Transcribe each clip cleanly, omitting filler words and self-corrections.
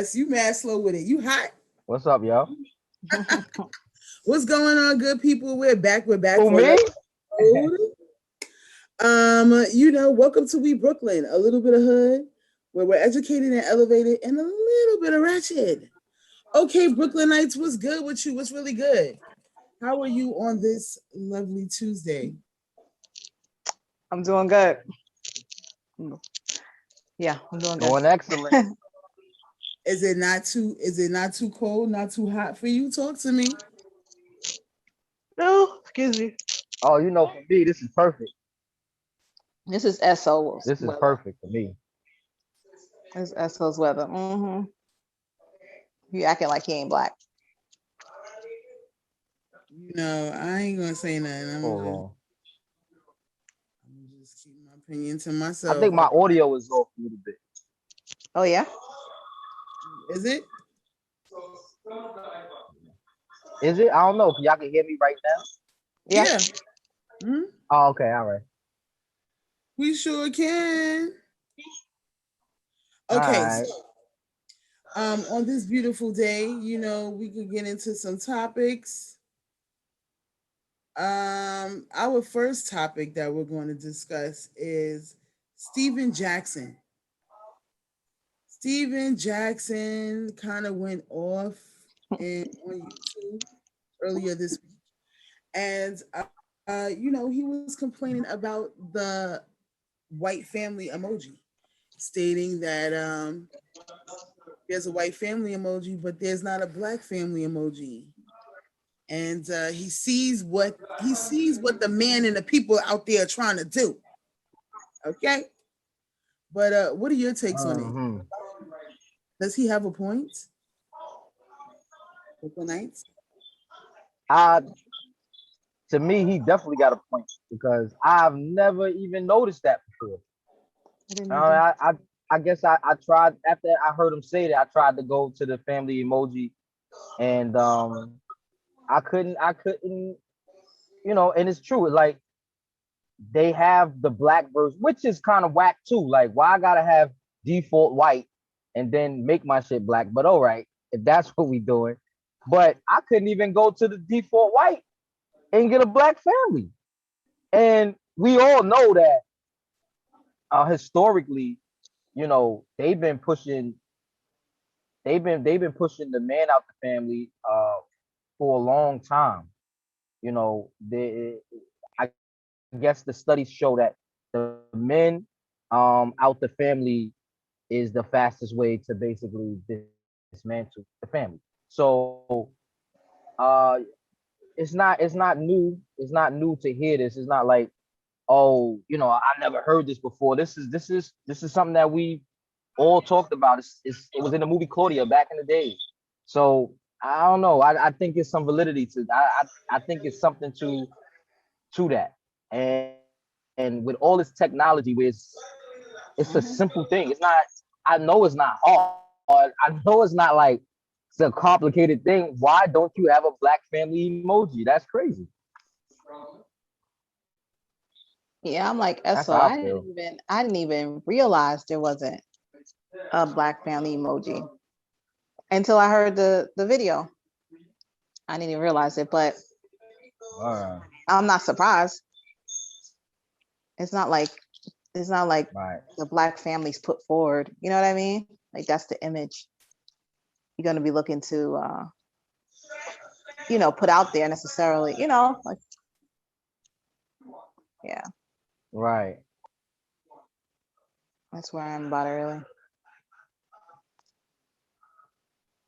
Yes, you mad slow with it. You hot? What's up, yo? What's going on, good people? We're back. We're back Who, for me? another episode. Welcome to We Brooklyn, a little bit of hood, where we're educated and elevated and a little bit of ratchet. Okay, Brooklynites, what's good with you? What's really good? How are you on this lovely Tuesday? I'm doing good. Yeah, I'm doing good. Doing excellent. Is it not too cold, not too hot for you? Talk to me. No, excuse me. Oh, you know, for me, this is perfect. This is SO This is weather. perfect for me. This is SO's weather. You acting like he ain't black. I ain't gonna say nothing. Hold on. I'm gonna just keep my opinion to I myself. think my audio is off a little bit. Oh yeah? Is it? Is it? I don't know. Y'all can hear me right now? Yeah. Hmm? Oh, okay. All right. We sure can. All Okay, right. so on this beautiful day, we could get into some topics. Our first topic that we're going to discuss is Steven Jackson. Steven Jackson kind of went off on YouTube earlier this week, and he was complaining about the white family emoji, stating that there's a white family emoji, but there's not a black family emoji. And he sees what the man and the people out there are trying to do. Okay, but what are your takes on it? Mm-hmm. Does he have a point? Brooklyn Nights. Uh, to me, he definitely got a point because I've never even noticed that before. I didn't even. I guess I tried after I heard him say that. I tried to go to the family emoji, and I couldn't, and it's true. Like they have the black version, which is kind of whack too. Like why I gotta have default white and then make my shit black? But all right, if that's what we doing. But I couldn't even go to the default white and get a black family. And we all know that historically, they've been pushing the man out the family for a long time. I guess the studies show that the men out the family is the fastest way to basically dismantle the family. So uh it's not new. It's not new to hear this. It's not like, oh, I never heard this before. This is something that we all talked about. It was in the movie Claudia back in the days. So I don't know. I think it's some validity to. I think it's something to that. And with all this technology, where it's a simple thing. It's not. I know it's not hard. I know it's not like it's a complicated thing. Why don't you have a black family emoji? That's crazy. Yeah, I'm like That's SO. how I feel. I didn't even realize there wasn't a black family emoji until I heard the video. I didn't even realize it, but All right. I'm not surprised. It's not like Right. the black families put forward. You know what I mean? Like that's the image you're gonna be looking to put out there necessarily. Like yeah, Right. that's where I am about it really.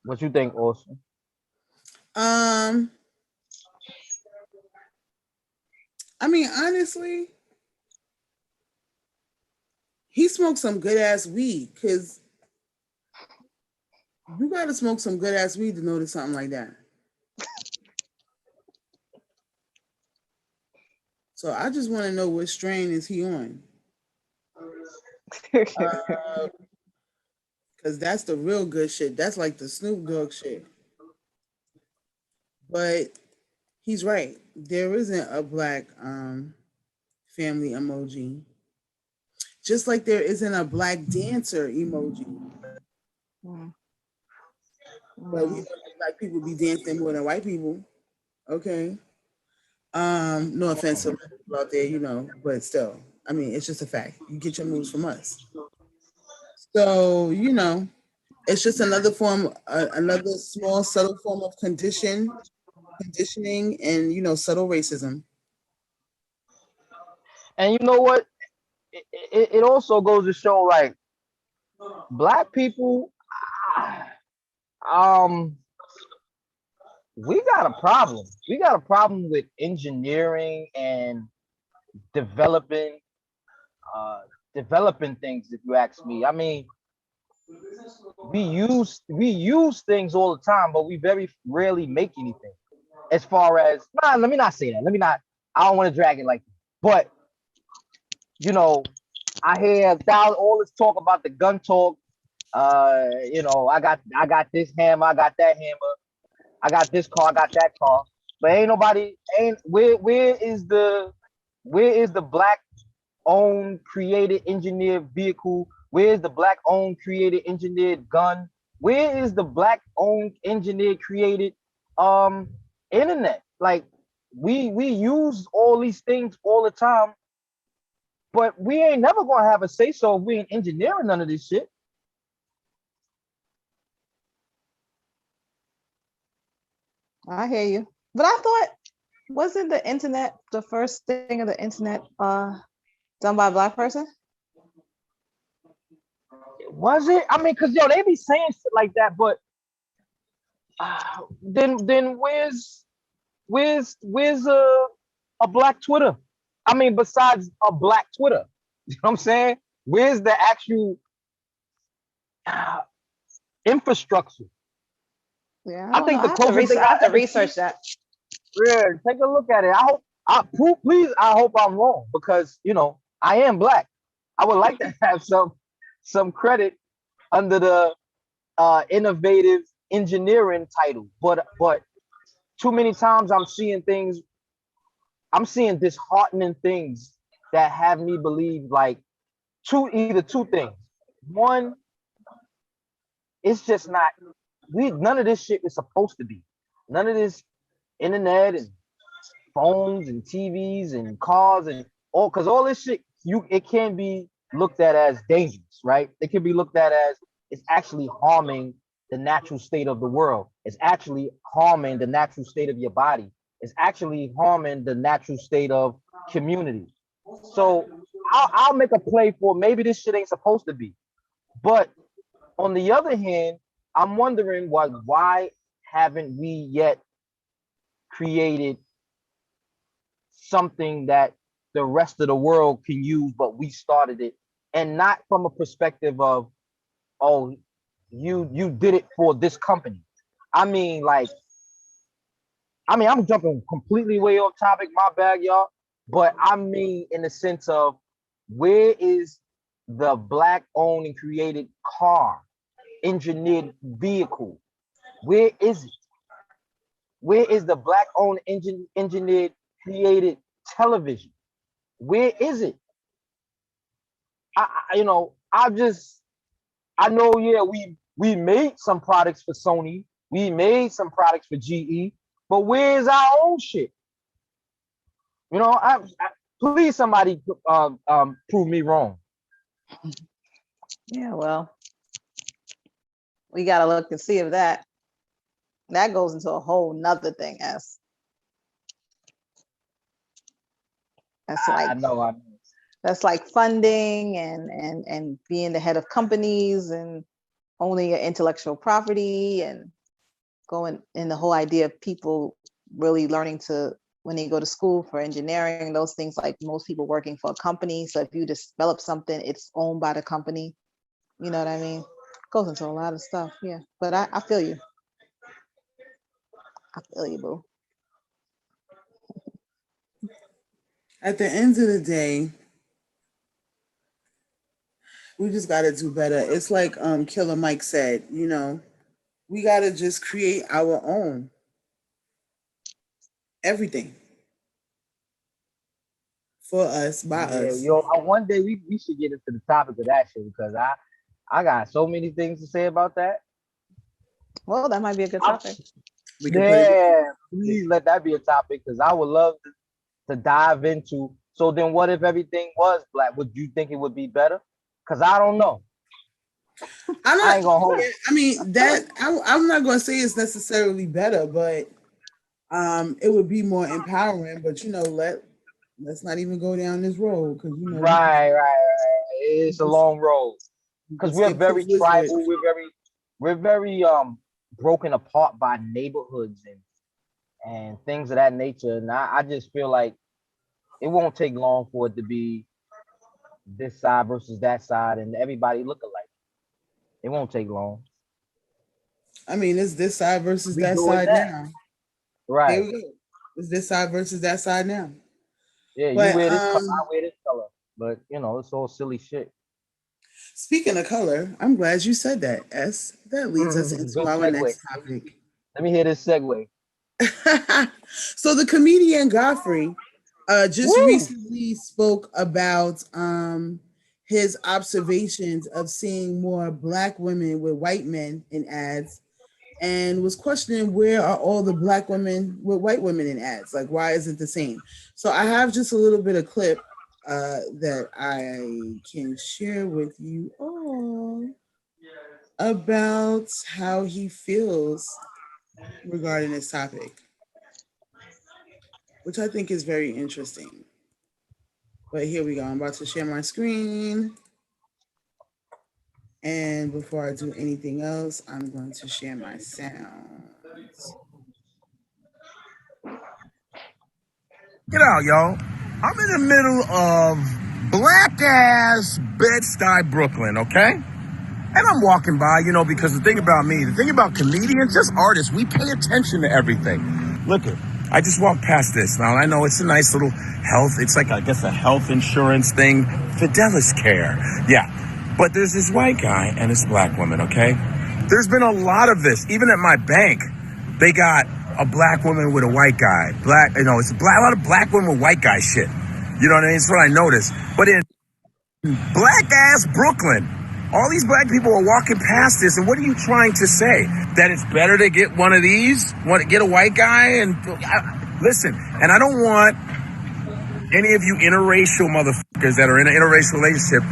What you think, Austin? Um, I mean, honestly, he smoked some good ass weed because you gotta smoke some good ass weed to notice something like that. So I just want to know what strain is he on? Because that's the real good shit. That's like the Snoop Dogg shit. But he's right. There isn't a black family emoji. Just like there isn't a black dancer emoji. Mm. but we know that black people be dancing more than white people. Okay. No offense to people out there, but still, I mean, it's just a fact. You get your moves from us. So, it's just another form, another small, subtle form of conditioning, and subtle racism. And you know what? It also goes to show like black people, um, we got a problem. We got a problem with engineering and developing, uh, developing things. If you ask me, I mean, we use things all the time, but we very rarely make anything. As far as nah, let me not say that. Let me not. I don't want to drag it like that. But you know, I hear all this talk about the gun talk. I got this hammer, I got that hammer, I got this car, I got that car. But ain't nobody ain't where is the black owned created engineered vehicle? Where is the black owned created engineered gun? Where is the black owned engineered created um internet? Like we use all these things all the time, but we ain't never gonna have a say so if we ain't engineering none of this shit. I hear you. But I thought, wasn't the internet the first thing of the internet done by a black person? Was it? I mean, cause yo, they be saying shit like that, but then where's a black Twitter? I mean, besides a black Twitter, you know what I'm saying? Where's the actual uh, infrastructure? Yeah, I I don't know. think I the have to closest research. thing I I have to ever seen. research that. Yeah, take a look at it. I hope please. I hope I'm wrong because I am black. I would like to have some credit under the innovative engineering title, but too many times I'm seeing disheartening things that have me believe like either two things. One, it's just not we none of this shit is supposed to be. None of this internet and phones and TVs and cars and all this shit, it can be looked at as dangerous, right? It can be looked at as it's actually harming the natural state of the world. It's actually harming the natural state of your body. It's actually harming the natural state of community. So I'll make a play for maybe this shit ain't supposed to be. But on the other hand, I'm wondering why haven't we yet created something that the rest of the world can use, but we started it, and not from a perspective of, oh, you did it for this company. I mean, like, I'm jumping completely way off topic, my bad, y'all. But I mean, in the sense of where is the black owned and created car, engineered vehicle? Where is it? Where is the black owned engineered created television? Where is it? I you know, I know, yeah, we made some products for Sony, we made some products for GE, but where's our own shit? Please somebody prove me wrong. Yeah, well, we gotta look and see if that goes into a whole nother thing as that's like I know. that's like funding and being the head of companies and owning your intellectual property and going in the whole idea of people really learning to when they go to school for engineering, those things, like most people working for a company. So if you develop something, it's owned by the company. You know what I mean? Goes into a lot of stuff. Yeah. But I feel you. I feel you, boo. At the end of the day, we just got to do better. It's like Killer Mike said, we got to just create our own everything for us, by Yeah, us. yo, one day we should get into the topic of that shit because I got so many things to say about that. Well, that might be a good topic. We could put it. Yeah, please let that be a topic because I would love to dive into. So then, what if everything was black? Would you think it would be better? Because I don't know. I'm I not. ain't gonna Yeah, hold. I mean that. I'm not going to say it's necessarily better, but it would be more empowering. But let's not even go down this road because Right. we It's a can long road we can because we're skip to very Elizabeth. tribal. We're very broken apart by neighborhoods and things of that nature. And I just feel like it won't take long for it to be this side versus that side, and everybody look alike. It won't take long. I mean, it's this side versus We that doing side that, now. Here right? we go. It's this side versus that side now. Yeah, you But wear this color, I wear this color, but it's all silly shit. speaking of color, I'm glad you said that. S. That leads us into Good our segue. next topic. Let me hear this segue. So the comedian Godfrey just Woo! recently spoke about his observations of seeing more black women with white men in ads and was questioning where are all the black women with white women in ads? Like, why is it the same? So I have just a little bit of clip that I can share with you all about how he feels regarding this topic, which I think is very interesting. But here we go. I'm about to share my screen. And before I do anything else, I'm going to share my sounds. Get out, y'all. I'm in the middle of black ass Bed-Stuy, Brooklyn, okay? And I'm walking by, because the thing about comedians, just artists, we pay attention to everything. Look it. I just walked past this. Now, I know it's a nice little it's like, I guess, a health insurance thing. Fidelis Care. Yeah. But there's this white guy and this black woman, okay? There's been a lot of this. Even at my bank, they got a black woman with a white guy. A lot of black women with white guy shit. You know what I mean? It's what I noticed. But in black ass Brooklyn, all these black people are walking past this, and what are you trying to say? That it's better to get one of these? Want to get a white guy? And listen, and I don't want any of you interracial motherfuckers that are in an interracial relationship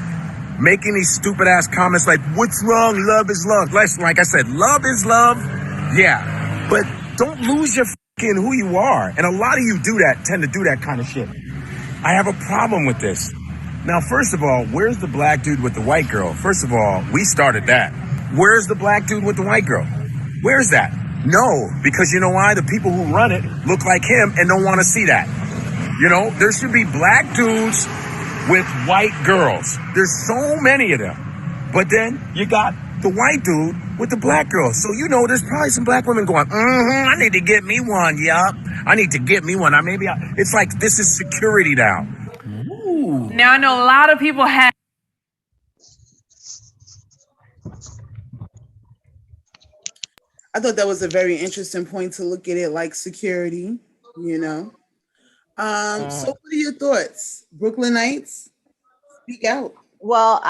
making these stupid ass comments like, what's wrong? Love is love. Like I said, love is love. Yeah. But don't lose your fucking who you are. And a lot of you tend to do that kind of shit. I have a problem with this. Now, first of all, where's the black dude with the white girl? First of all, we started that. Where's the black dude with the white girl? Where's that? No, because you know why? The people who run it look like him and don't want to see that. There should be black dudes with white girls. There's so many of them. But then you got the white dude with the black girl. So there's probably some black women going, I need to get me one, yup. I need to get me one. It's like this is security now. Ooh. Now I know a lot of people have. I thought that was a very interesting point to look at it like security, you know. So Mhm. what are your thoughts? Brooklynites, speak out. Well,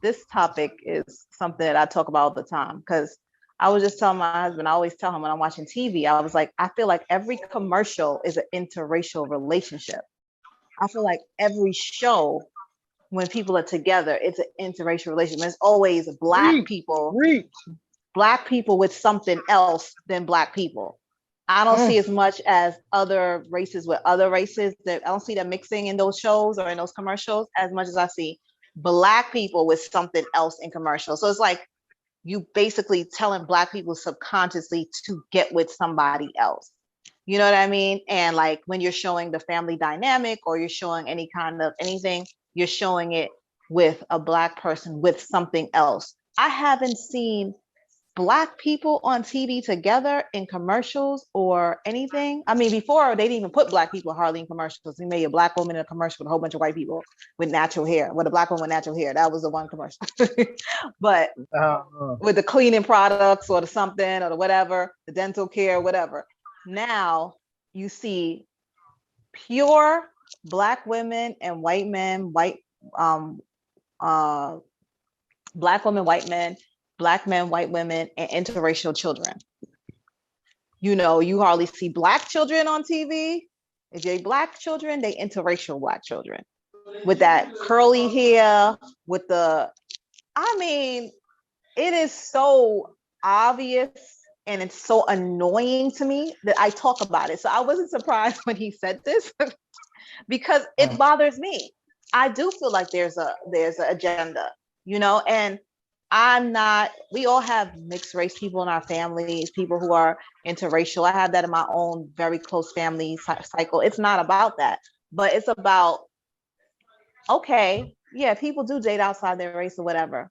this topic is something that I talk about all the time because I was just telling my husband, I always tell him when I'm watching TV, I was like, I feel like every commercial is an interracial relationship. I feel like every show, when people are together, it's an interracial relationship. It's always Reach, reach. black people with something else than black people. I don't see as much as other races with other races. That I don't see them mixing in those shows or in those commercials as much as I see black people with something else in commercials. So it's like you basically telling black people subconsciously to get with somebody else. You know what I mean? And like when you're showing the family dynamic or you're showing any kind of anything, you're showing it with a black person with something else. I haven't seen black people on TV together in commercials or anything. I mean, before they didn't even put black people hardly in commercials. They made a black woman in a commercial with a whole bunch of white people with natural hair, with a black woman with natural hair. That was the one commercial. But Uh, with the cleaning products or the something or the whatever, the dental care, whatever. Now you see pure black women and white men, um, uh, black women, white men, Black men, white women, and interracial children. You know, you hardly see Black children on TV. If they Black children, they interracial Black children with that curly hair, with the, I mean, it is so obvious and it's so annoying to me that I talk about it. So I wasn't surprised when he said this because it bothers me. I do feel like there's an agenda, you know, and I'm not, we all have mixed race people in our families, people who are interracial. I have that in my own very close family cycle. It's not about that, but it's about, okay, yeah, people do date outside their race or whatever,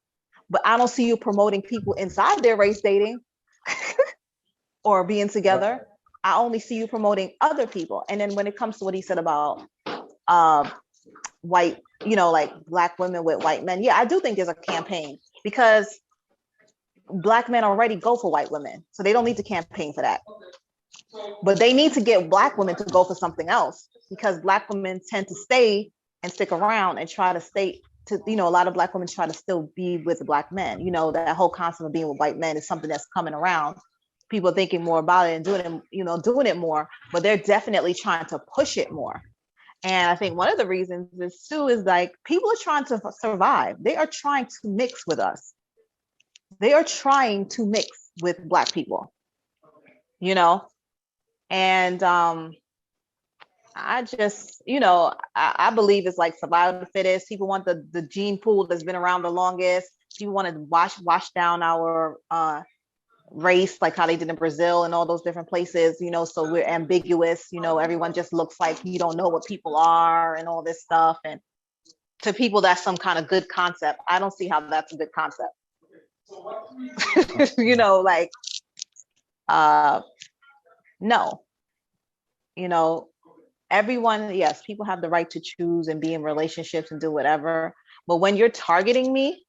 but I don't see you promoting people inside their race dating or being together. I only see you promoting other people. And then when it comes to what he said about white, you know, like Black women with white men, yeah, I do think there's a campaign because Black men already go for white women, so they don't need to campaign for that. But they need to get Black women to go for something else because Black women tend to stay and stick around and try to stay to, you know, a lot of Black women try to still be with Black men. You know, that whole concept of being with white men is something that's coming around. People are thinking more about it and doing it, you know, doing it more, but they're definitely trying to push it more. And I think one of the reasons is too is like people are trying to survive. They are trying to mix with us. They are trying to mix with Black people, you know, and I just, you know, I believe it's like survival of the fittest. People want the gene pool that's been around the longest. People want to wash down our race, like how they did in Brazil and all those different places, you know, so we're ambiguous, you know, everyone just looks like you don't know what people are and all this stuff. And to people, that's some kind of good concept. I don't see how that's a good concept. You know, like, no, you know, everyone, yes, people have the right to choose and be in relationships and do whatever. But when you're targeting me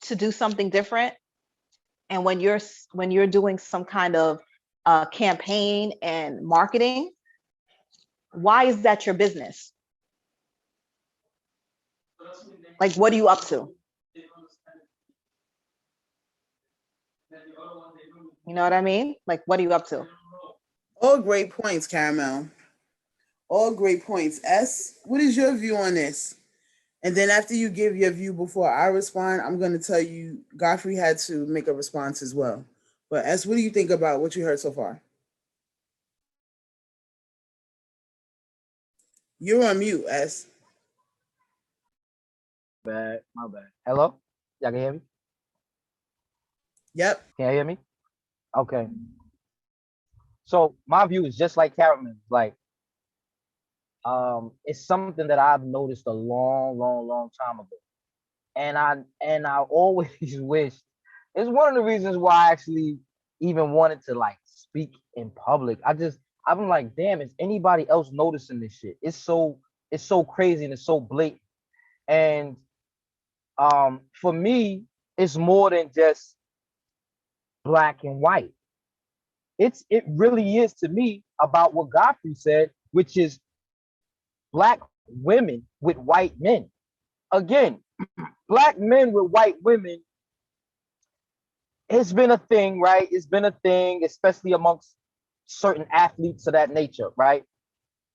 to do something different, and when you're doing some kind of campaign and marketing, why is that your business? Like, what are you up to? You know what I mean? Like, what are you up to? All great points, Caramel. All great points. S, what is your view on this? And then after you give your view before I respond, I'm going to tell you Godfrey had to make a response as well. But S, what do you think about what you heard so far? You're on mute, S. Bad, my bad. Hello? Y'all can hear me? Yep. Can you hear me? Okay. So my view is just like Caramel. Like, it's something that I've noticed a long time ago. And I always wish it's one of the reasons why I actually even wanted to like speak in public. I'm like, damn, is anybody else noticing this shit? It's so crazy and it's so blatant. And for me, it's more than just black and white. It really is to me about what Godfrey said, which is Black women with white men. Again, Black men with white women, it's been a thing, right? It's been a thing, especially amongst certain athletes of that nature, right?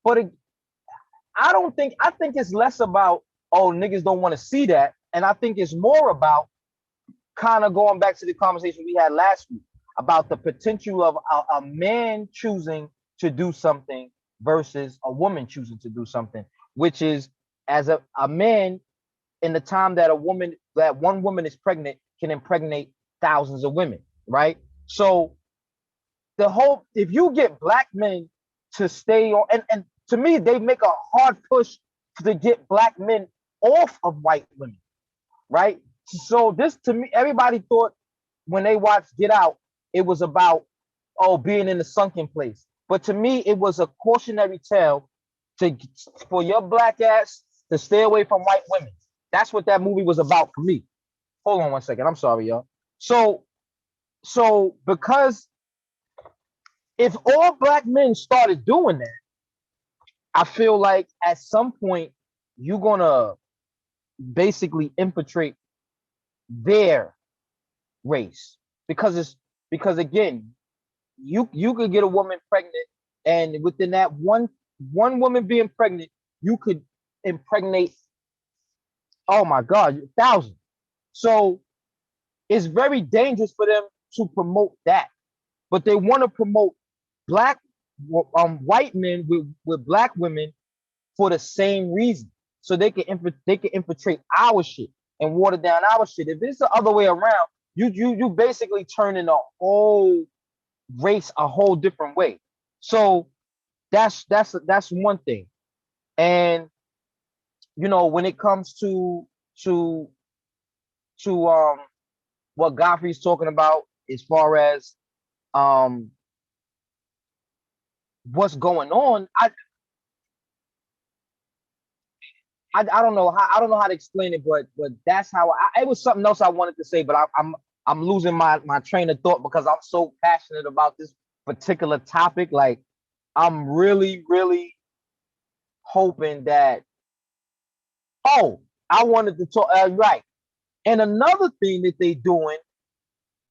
But I think it's less about, oh, niggas don't want to see that. And I think it's more about kind of going back to the conversation we had last week about the potential of a man choosing to do something versus a woman choosing to do something, which is as a man in the time that one woman is pregnant can impregnate thousands of women, right? So if you get Black men to stay on, and to me, they make a hard push to get Black men off of white women, right? So this, to me, everybody thought when they watched Get Out, it was about, oh, being in the sunken place. But to me, it was a cautionary tale for your Black ass to stay away from white women. That's what that movie was about for me. Hold on one second. I'm sorry, y'all. So because if all Black men started doing that, I feel like at some point you're gonna basically infiltrate their race because again, you could get a woman pregnant, and within that one woman being pregnant, you could impregnate, oh my God, thousands. So it's very dangerous for them to promote that, but they want to promote black white men with black women for the same reason, so they can infiltrate our shit and water down our shit. If it's the other way around, you basically turning the whole race a whole different way. So that's one thing. And when it comes to to what Godfrey's talking about as far as um what's going on, I don't know how to explain it, but that's how it was something else I wanted to say, but I'm losing my train of thought because I'm so passionate about this particular topic. Like, I'm really, really hoping that. Oh, I wanted to talk. Right, and another thing that they doing.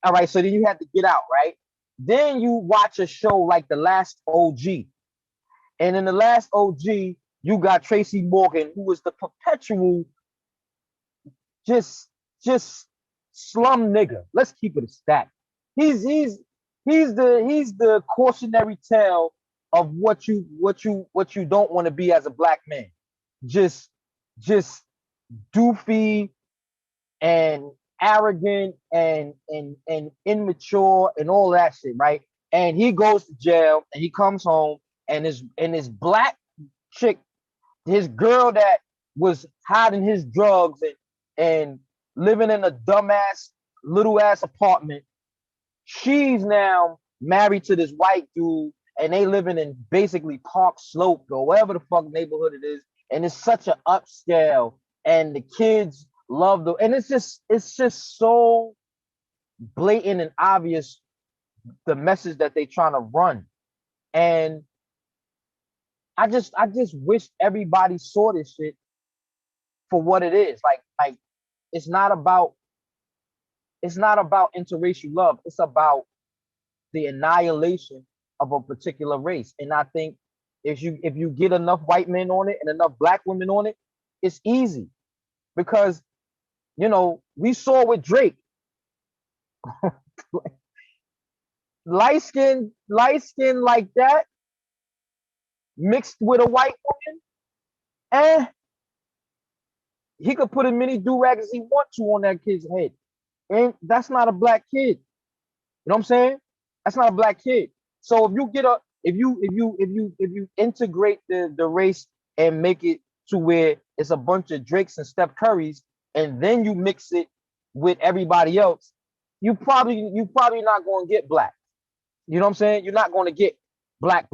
All right, so then you have to get out, right? Then you watch a show like The Last OG, and in The Last OG, you got Tracy Morgan, who was the perpetual just just slum nigga. Let's keep it a stack. He's the cautionary tale of what you don't want to be as a black man. Just just doofy and arrogant and immature and all that shit, right? And he goes to jail and he comes home, and his black chick, his girl that was hiding his drugs and living in a dumbass little ass apartment, she's now married to this white dude, and they living in basically Park Slope or whatever the fuck neighborhood it is, and it's such an upscale, and the kids love and it's just so blatant and obvious the message that they trying to run. And I just wish everybody saw this shit for what it is. Like it's not about interracial love. It's about the annihilation of a particular race. And I think if you get enough white men on it and enough black women on it, it's easy. Because we saw with Drake, light skin like that, mixed with a white woman, and he could put as many do-rags as he want to on that kid's head. And that's not a black kid. You know what I'm saying? That's not a black kid. So if you integrate the race and make it to where it's a bunch of Drakes and Steph Currys, and then you mix it with everybody else, you probably not going to get black. You know what I'm saying? You're not going to get black.